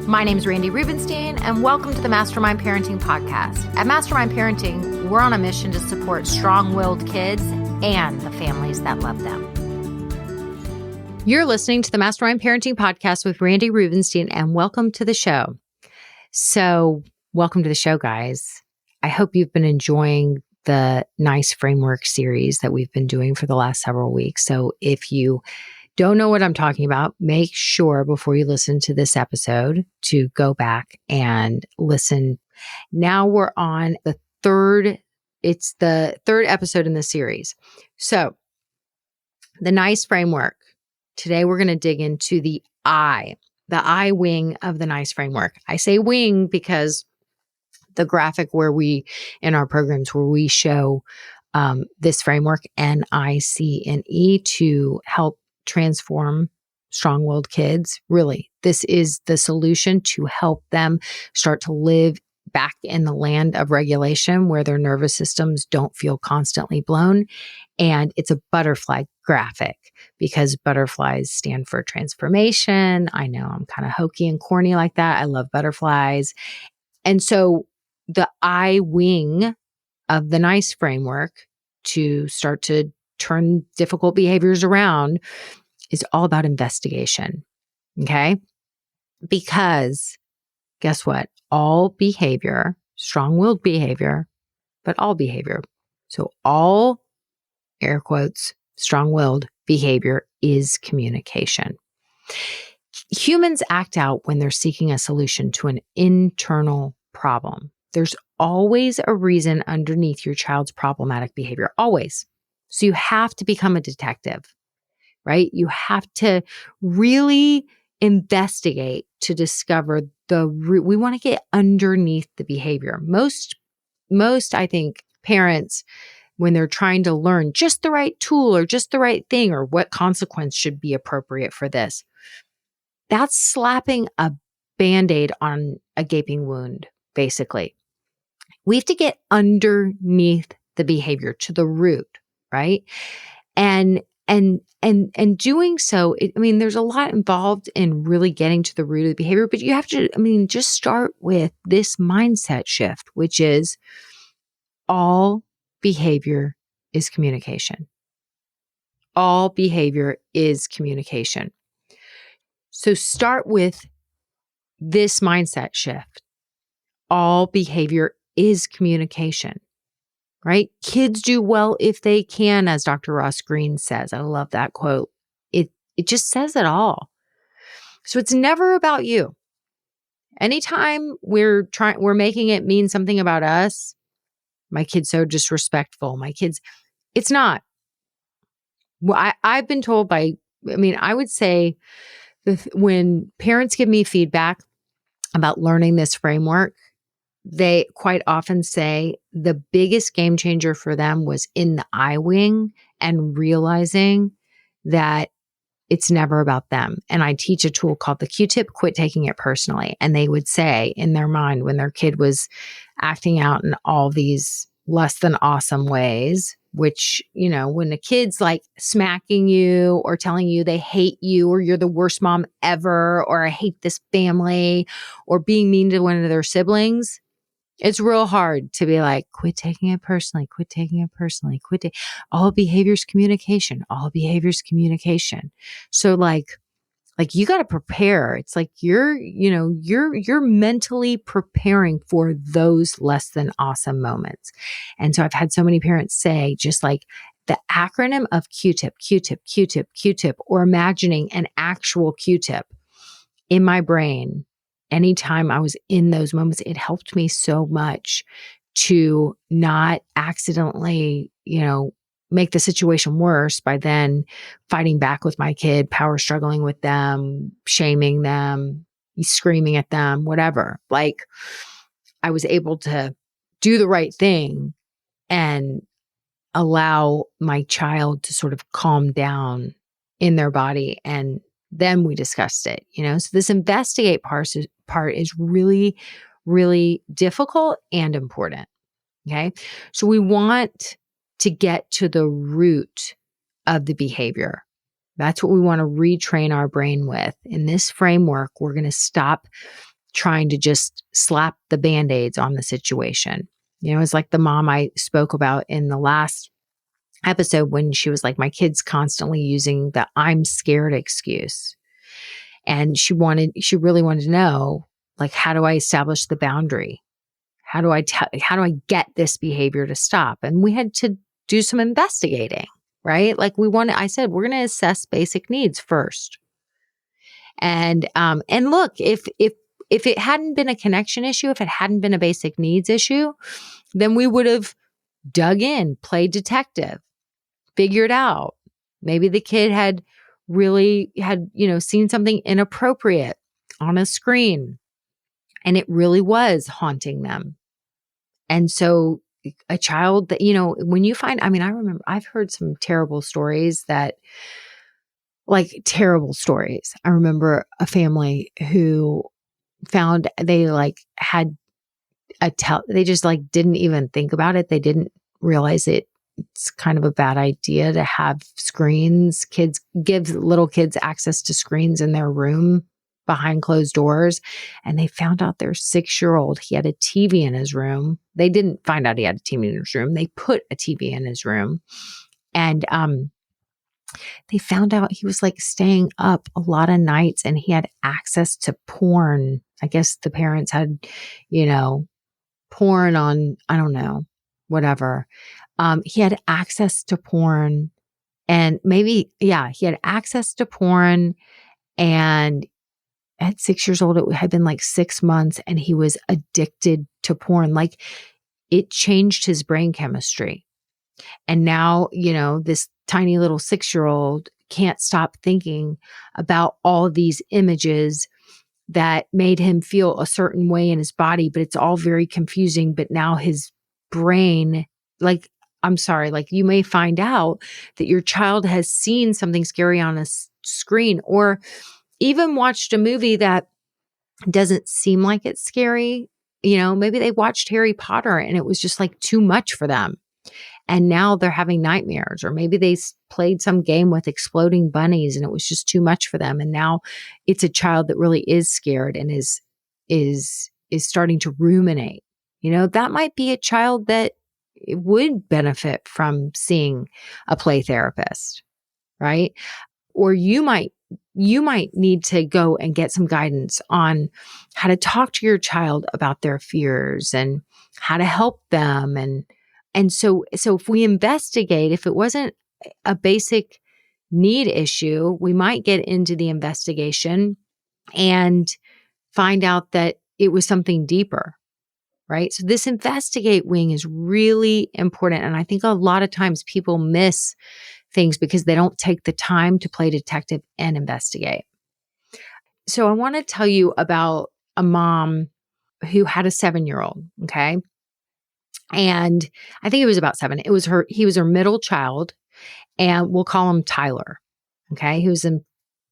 My name is Randy Rubenstein, and welcome to the Mastermind Parenting Podcast. At Mastermind Parenting, we're on a mission to support strong-willed kids and the families that love them. You're listening to the Mastermind Parenting Podcast with Randy Rubenstein, and welcome to the show. So, welcome to the show, guys. I hope you've been enjoying the NICE framework series that we've been doing for the last several weeks. So, if you don't know what I'm talking about, make sure before you listen to this episode to go back and listen. Now we're on it's the third episode in the series. So the NICE framework. Today we're going to dig into the I wing of the NICE framework. I say wing because the graphic in our programs where we show this framework, NICE, to help transform strong-willed kids. Really, this is the solution to help them start to live back in the land of regulation where their nervous systems don't feel constantly blown. And it's a butterfly graphic because butterflies stand for transformation. I know I'm kind of hokey and corny like that. I love butterflies. And so the I wing of the NICE framework to start to turn difficult behaviors around is all about investigation. Okay? Because guess what? All behavior, strong-willed behavior, but all behavior. So all, air quotes, strong-willed behavior is communication. Humans act out when they're seeking a solution to an internal problem. There's always a reason underneath your child's problematic behavior, always. So you have to become a detective, right? You have to really investigate to discover the root. We want to get underneath the behavior. Most, I think, parents, when they're trying to learn just the right tool or just the right thing or what consequence should be appropriate for this, that's slapping a Band-Aid on a gaping wound, basically. We have to get underneath the behavior to the root, right? And doing so, there's a lot involved in really getting to the root of the behavior, but you have to, just start with this mindset shift, which is all behavior is communication. All behavior is communication. So start with this mindset shift. All behavior is communication. Right? Kids do well if they can, as Dr. Ross Greene says. I love that quote. It just says it all. So it's never about you. Anytime we're making it mean something about us, my kid's so disrespectful. It's not. Well, I've been told I would say when parents give me feedback about learning this framework, they quite often say the biggest game changer for them was in the I wing and realizing that it's never about them. And I teach a tool called the Q-tip, quit taking it personally. And they would say in their mind when their kid was acting out in all these less than awesome ways, which, when a kid's like smacking you or telling you they hate you or you're the worst mom ever, or I hate this family, or being mean to one of their siblings, it's real hard to be like, quit taking it personally, quit taking it personally, all behavior's communication, all behavior's communication. So like you got to prepare. It's like you're mentally preparing for those less than awesome moments. And so I've had so many parents say just like the acronym of Q-tip, Q-tip, Q-tip, Q-tip, or imagining an actual Q-tip in my brain. Anytime I was in those moments, it helped me so much to not accidentally, make the situation worse by then fighting back with my kid, power struggling with them, shaming them, screaming at them, whatever. Like I was able to do the right thing and allow my child to sort of calm down in their body, and then we discussed it, So this investigate part is really, really difficult and important. Okay. So we want to get to the root of the behavior. That's what we want to retrain our brain with. In this framework, we're going to stop trying to just slap the Band-Aids on the situation. It's like the mom I spoke about in the last episode when she was like, my kid's constantly using the I'm scared excuse. And she really wanted to know, like, how do I establish the boundary? How do I get this behavior to stop? And we had to do some investigating, right? Like I said, we're going to assess basic needs first. And look, if it hadn't been a connection issue, if it hadn't been a basic needs issue, then we would have dug in, played detective, figured out. Maybe the kid had seen something inappropriate on a screen and it really was haunting them. And so a child that, when you find, I remember I've heard some terrible stories I remember a family who found they had they just didn't even think about it. They didn't realize it's kind of a bad idea to have screens. Give little kids access to screens in their room behind closed doors. And they found out their 6-year-old, he had a TV in his room. They didn't find out he had a TV in his room. They put a TV in his room. And they found out he was staying up a lot of nights and he had access to porn. I guess the parents had, porn on, I don't know, whatever. He had access to porn and he had access to porn, and at 6 years old, it had been 6 months and he was addicted to porn. It changed his brain chemistry. And now, this tiny little 6-year-old can't stop thinking about all these images that made him feel a certain way in his body, but it's all very confusing. But now his brain, you may find out that your child has seen something scary on a screen or even watched a movie that doesn't seem like it's scary. Maybe they watched Harry Potter and it was just too much for them. And now they're having nightmares, or maybe they played some game with exploding bunnies and it was just too much for them. And now it's a child that really is scared and is starting to ruminate. That might be a child that would benefit from seeing a play therapist, right? Or you might need to go and get some guidance on how to talk to your child about their fears and how to help them. And so if we investigate, if it wasn't a basic need issue, we might get into the investigation and find out that it was something deeper, right? So this investigate wing is really important. And I think a lot of times people miss things because they don't take the time to play detective and investigate. So I want to tell you about a mom who had a 7-year-old, okay? And I think it was about 7. He was her middle child, and we'll call him Tyler, okay? He was in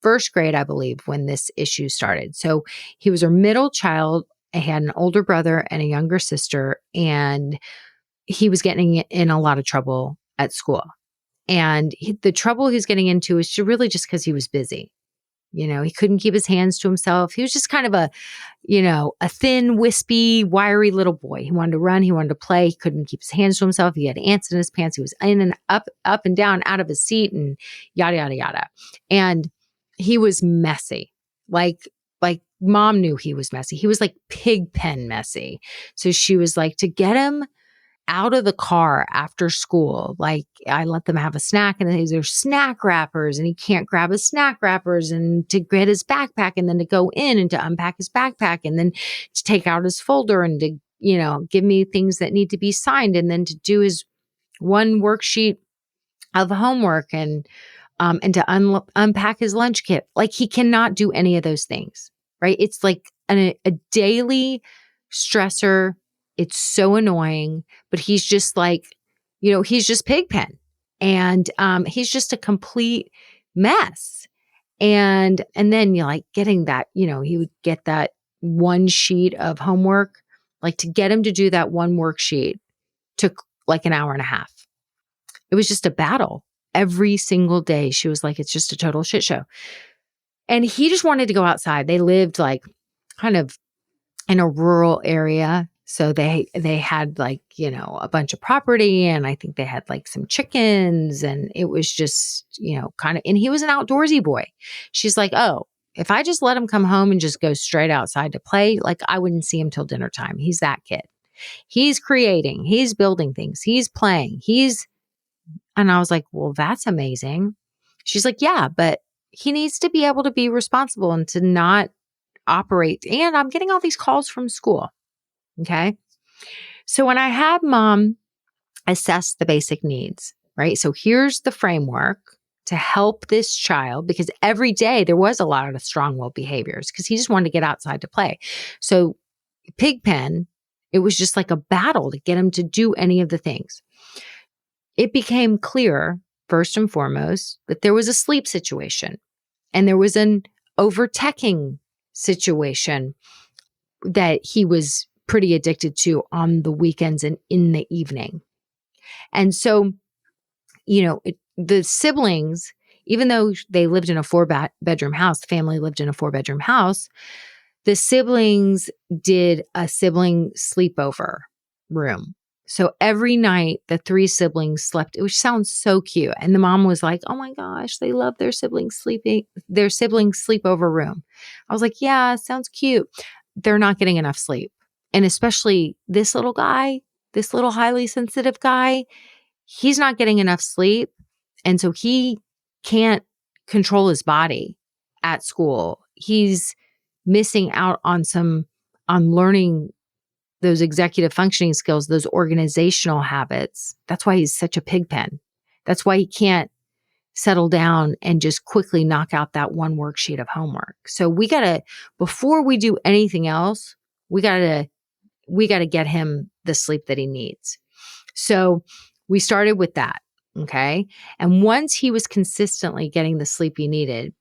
first grade, I believe, when this issue started. So he was her middle child. He had an older brother and a younger sister, and he was getting in a lot of trouble at school. And the trouble he was getting into is really just because he was busy. He couldn't keep his hands to himself. He was just kind of a thin, wispy, wiry little boy. He wanted to run. He wanted to play. He couldn't keep his hands to himself. He had ants in his pants. He was in and up and down out of his seat and yada, yada, yada. And he was messy. Like mom knew he was messy. He was pig pen messy. So she was to get him out of the car after school. I let them have a snack, and then there's snack wrappers, and he can't grab his snack wrappers, and to get his backpack, and then to go in and to unpack his backpack, and then to take out his folder and to, give me things that need to be signed, and then to do his one worksheet of homework and to unpack his lunch kit. He cannot do any of those things, right? It's a daily stressor. It's so annoying, but he's just he's just Pigpen, and he's just a complete mess. And then getting that, he would get that one sheet of homework, to get him to do that one worksheet took an hour and a half. It was just a battle every single day. She was it's just a total shit show. And he just wanted to go outside. They lived kind of in a rural area. So they had like, a bunch of property, and I think they had like some chickens, and it was just, kind of, and he was an outdoorsy boy. She's like, oh, if I just let him come home and just go straight outside to play, like I wouldn't see him till dinner time. He's that kid. He's creating, he's building things, he's playing, and I was like, well, that's amazing. She's like, yeah, but he needs to be able to be responsible and to not operate. And I'm getting all these calls from school. Okay. So when I had mom assess the basic needs, right? So here's the framework to help this child, because every day there was a lot of strong-willed behaviors because he just wanted to get outside to play. So Pigpen, it was just like a battle to get him to do any of the things. It became clear, first and foremost, that there was a sleep situation and there was an overteching situation that he was pretty addicted to on the weekends and in the evening. And so, the siblings, even though they lived in a 4-bedroom house, the family lived in a 4-bedroom house, the siblings did a sibling sleepover room. So every night the 3 siblings slept, which sounds so cute. And the mom was like, oh my gosh, they love their sibling sleepover room. I was like, yeah, sounds cute. They're not getting enough sleep. And especially this little guy, this little highly sensitive guy, he's not getting enough sleep. And so he can't control his body at school. He's missing out on learning those executive functioning skills, those organizational habits. That's why he's such a pigpen. That's why he can't settle down and just quickly knock out that one worksheet of homework. So before we do anything else, we gotta get him the sleep that he needs. So we started with that. Okay. And once he was consistently getting the sleep he needed,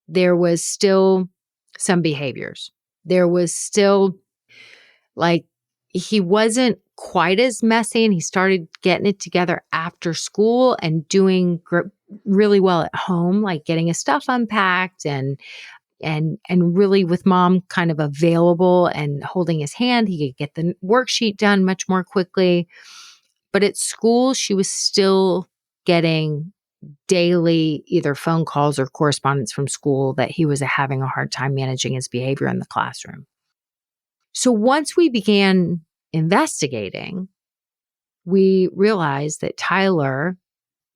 there was still some behaviors. There was still like, he wasn't quite as messy, and he started getting it together after school and doing really well at home, like getting his stuff unpacked and really with mom kind of available and holding his hand, he could get the worksheet done much more quickly. But at school, she was still getting daily either phone calls or correspondence from school that he was having a hard time managing his behavior in the classroom. So once we began investigating, we realized that Tyler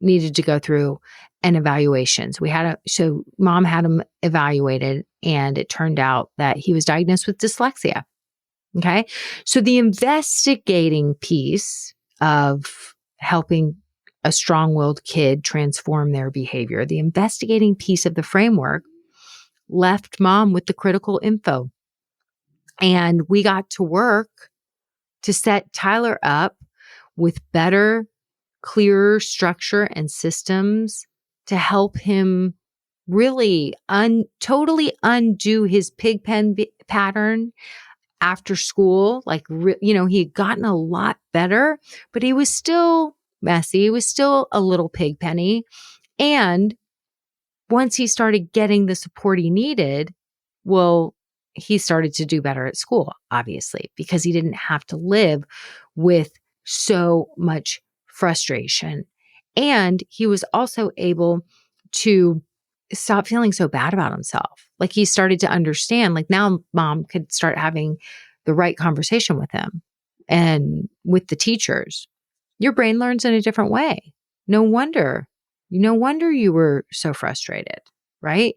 needed to go through an evaluation. So mom had him evaluated, and it turned out that he was diagnosed with dyslexia. Okay. So the investigating piece of helping a strong-willed kid transform their behavior, the investigating piece of the framework left mom with the critical info. And we got to work to set Tyler up with better, clearer structure and systems to help him really totally undo his pigpen pattern after school. He had gotten a lot better, but he was still messy. He was still a little pigpenny. And once he started getting the support he needed, well, he started to do better at school, obviously, because he didn't have to live with so much frustration. And he was also able to stop feeling so bad about himself. Like he started to understand, like now mom could start having the right conversation with him and with the teachers. Your brain learns in a different way. No wonder you were so frustrated, right?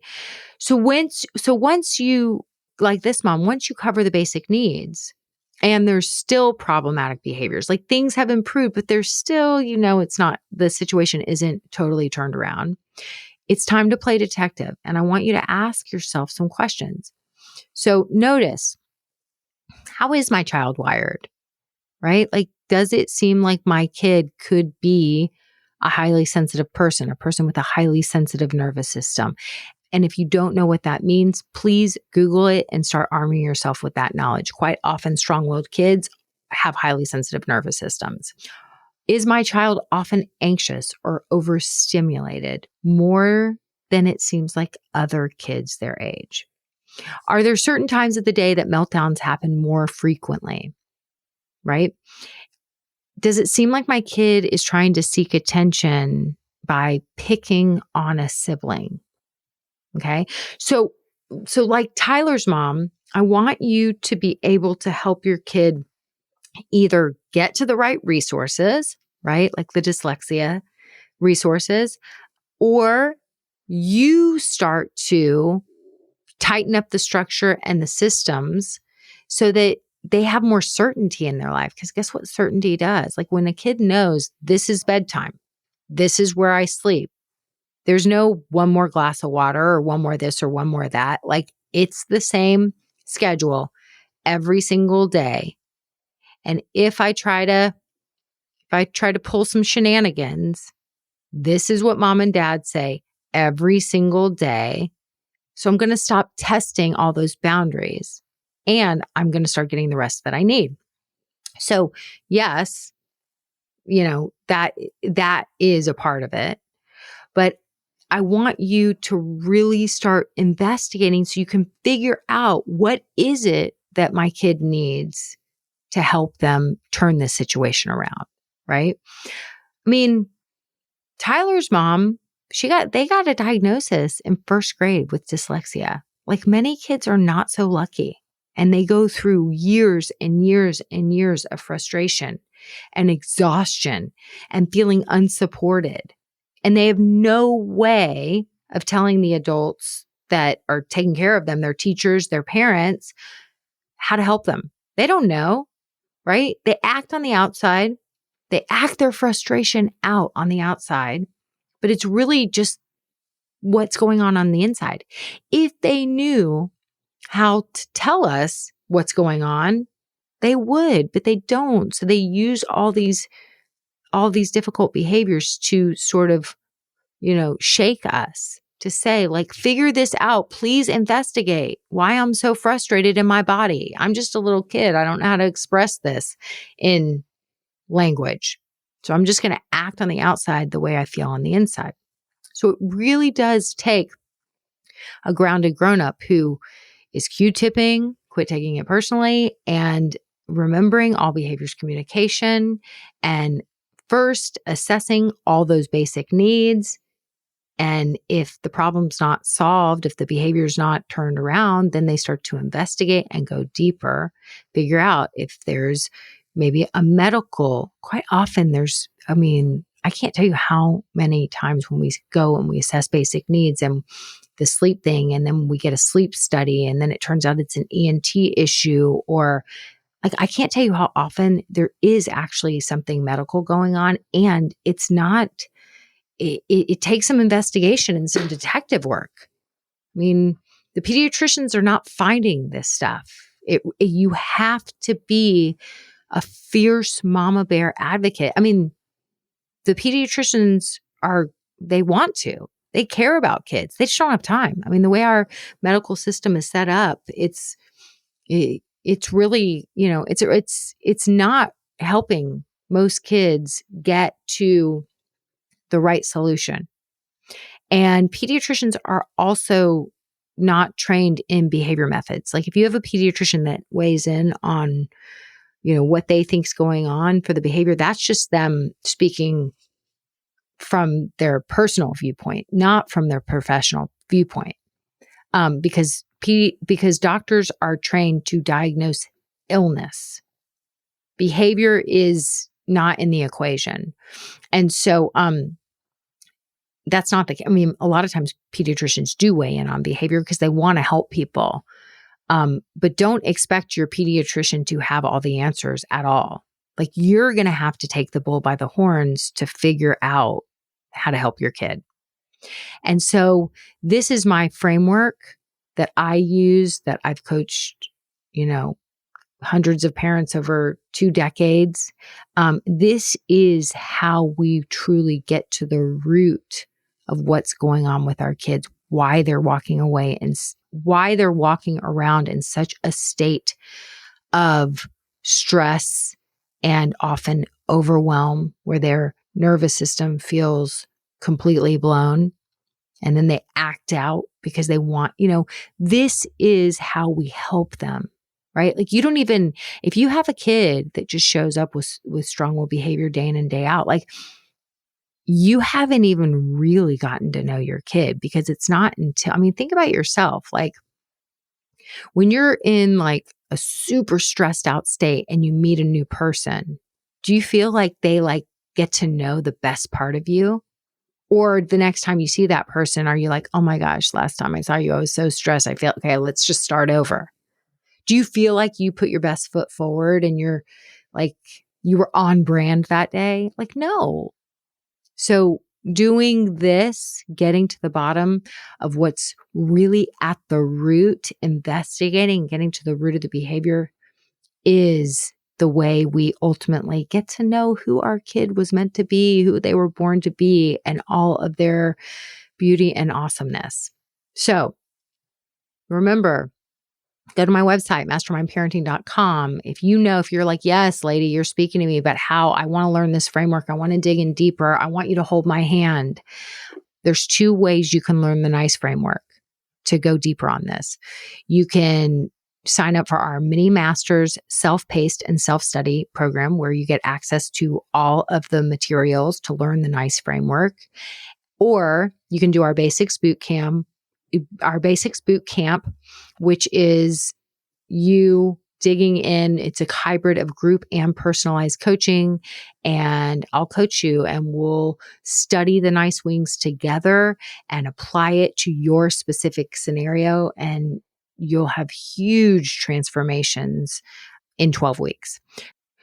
So once you, like this mom, once you cover the basic needs and there's still problematic behaviors, like things have improved, but there's still, the situation isn't totally turned around. It's time to play detective. And I want you to ask yourself some questions. So notice, how is my child wired, right? Like, does it seem like my kid could be a highly sensitive person, a person with a highly sensitive nervous system? And if you don't know what that means, please Google it and start arming yourself with that knowledge. Quite often, strong-willed kids have highly sensitive nervous systems. Is my child often anxious or overstimulated more than it seems like other kids their age? Are there certain times of the day that meltdowns happen more frequently, right? Does it seem like my kid is trying to seek attention by picking on a sibling? Okay. So like Tyler's mom, I want you to be able to help your kid either get to the right resources, right? Like the dyslexia resources, or you start to tighten up the structure and the systems so that they have more certainty in their life. Because guess what certainty does? Like when a kid knows this is bedtime, this is where I sleep. There's no one more glass of water or one more this or one more that. Like it's the same schedule every single day. And if I try to pull some shenanigans, this is what mom and dad say every single day. So I'm going to stop testing all those boundaries and I'm going to start getting the rest that I need. So yes, that is a part of it, but I want you to really start investigating so you can figure out what is it that my kid needs to help them turn this situation around, right? I mean, Tyler's mom, they got a diagnosis in first grade with dyslexia. Like many kids are not so lucky and they go through years and years and years of frustration and exhaustion and feeling unsupported. And they have no way of telling the adults that are taking care of them, their teachers, their parents, how to help them. They don't know, right? They act on the outside. They act their frustration out on the outside, but it's really just what's going on the inside. If they knew how to tell us what's going on, they would, but they don't. So they use all these difficult behaviors to sort of, shake us, to say like, figure this out. Please investigate why I'm so frustrated in my body. I'm just a little kid. I don't know how to express this in language. So I'm just going to act on the outside the way I feel on the inside. So it really does take a grounded grown-up who is Q-tipping, quit taking it personally, and remembering all behaviors communication, and first assessing all those basic needs. And if the problem's not solved, if the behavior's not turned around, then they start to investigate and go deeper, figure out if there's maybe a medical. Quite often I can't tell you how many times when we go and we assess basic needs and the sleep thing, and then we get a sleep study, and then it turns out it's an ENT issue, or like, I can't tell you how often there is actually something medical going on, and it's not, it takes some investigation and some detective work. I mean, the pediatricians are not finding this stuff. You have to be a fierce mama bear advocate. I mean, the pediatricians they want to. They care about kids. They just don't have time. I mean, the way our medical system is set up, it's really, it's not helping most kids get to the right solution. And pediatricians are also not trained in behavior methods. Like if you have a pediatrician that weighs in on, what they think's going on for the behavior, that's just them speaking from their personal viewpoint, not from their professional viewpoint. Because doctors are trained to diagnose illness. Behavior is not in the equation. And so, that's not the case. I mean, a lot of times pediatricians do weigh in on behavior because they want to help people. But don't expect your pediatrician to have all the answers at all. Like you're going to have to take the bull by the horns to figure out how to help your kid. And so this is my framework that I use, that I've coached, hundreds of parents over 2 decades. This is how we truly get to the root of what's going on with our kids, why they're walking away and why they're walking around in such a state of stress and often overwhelm, where their nervous system feels completely blown. and then they act out because they want, this is how we help them, right? Like if you have a kid that just shows up with strong-willed behavior day in and day out, like you haven't even really gotten to know your kid, because it's not until, think about yourself. Like when you're in like a super stressed out state and you meet a new person, do you feel like they like get to know the best part of you? Or the next time you see that person, are you like, oh my gosh, last time I saw you, I was so stressed. I feel, okay, let's just start over. Do you feel like you put your best foot forward and you're like, you were on brand that day? Like, no. So doing this, getting to the bottom of what's really at the root, investigating, getting to the root of the behavior, is the way we ultimately get to know who our kid was meant to be, who they were born to be, and all of their beauty and awesomeness. So remember, go to my website, mastermindparenting.com. If you're like, yes, lady, you're speaking to me about how I want to learn this framework. I want to dig in deeper. I want you to hold my hand. There's 2 ways you can learn the NICE framework to go deeper on this. You can sign up for our mini masters self-paced and self-study program, where you get access to all of the materials to learn the NICE framework. Or you can do our basics boot camp, which is you digging in. It's a hybrid of group and personalized coaching, and I'll coach you and we'll study the NICE wings together and apply it to your specific scenario, and you'll have huge transformations in 12 weeks.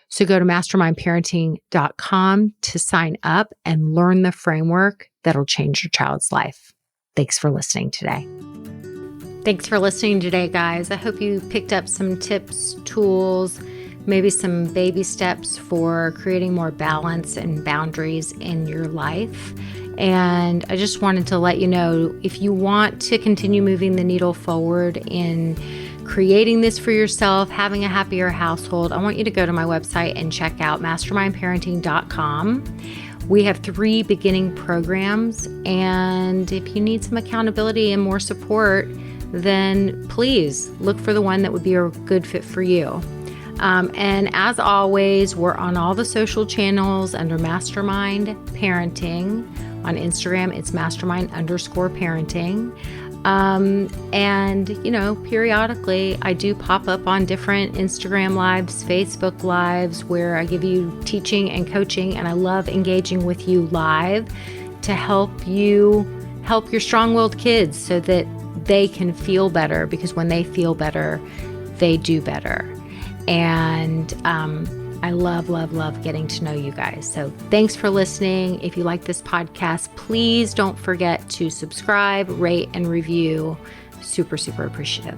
So go to mastermindparenting.com to sign up and learn the framework that'll change your child's life. Thanks for listening today. Thanks for listening today, guys. I hope you picked up some tips, tools, maybe some baby steps for creating more balance and boundaries in your life. And I just wanted to let you know, if you want to continue moving the needle forward in creating this for yourself, having a happier household, I want you to go to my website and check out mastermindparenting.com. We have 3 beginning programs, and if you need some accountability and more support, then please look for the one that would be a good fit for you. And as always, we're on all the social channels under Mastermind Parenting. On Instagram, it's mastermind_parenting. And, periodically I do pop up on different Instagram lives, Facebook lives, where I give you teaching and coaching, and I love engaging with you live to help you help your strong-willed kids so that they can feel better, because when they feel better, they do better. And I love, love, love getting to know you guys. So thanks for listening. If you like this podcast, please don't forget to subscribe, rate, and review. Super, super appreciative.